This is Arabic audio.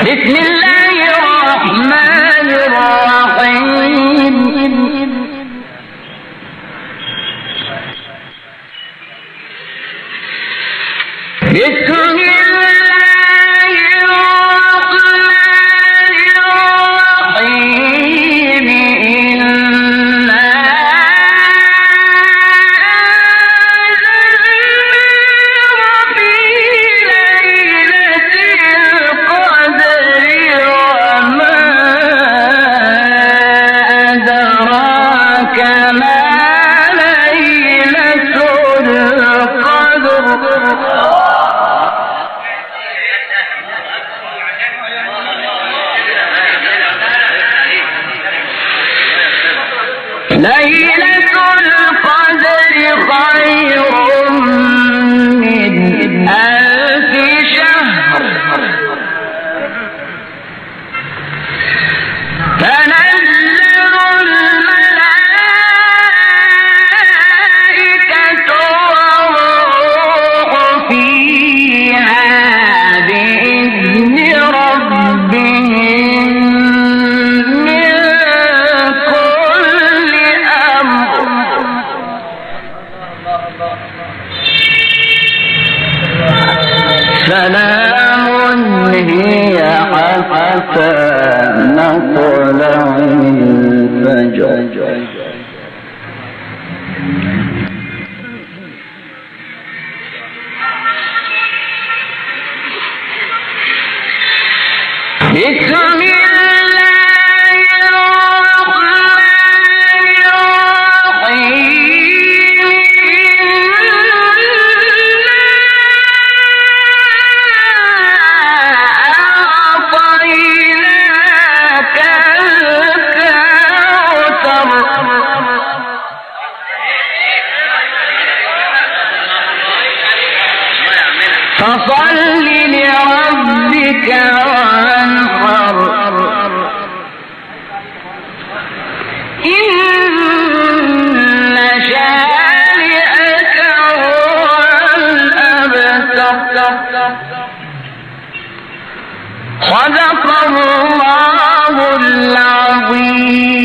بسم الله الرحمن الرحيم بسم ليلة القدر خير من ألف شهر تنزل الملائكة والروح فيها بإذن ربهم سلام هي حتى مطلع الفجر بسم الله الرحمن الرحيم أعطيناك الكوثر فصل لربك وانحر إن شانئك هو الأبتر صدق الله العظيم.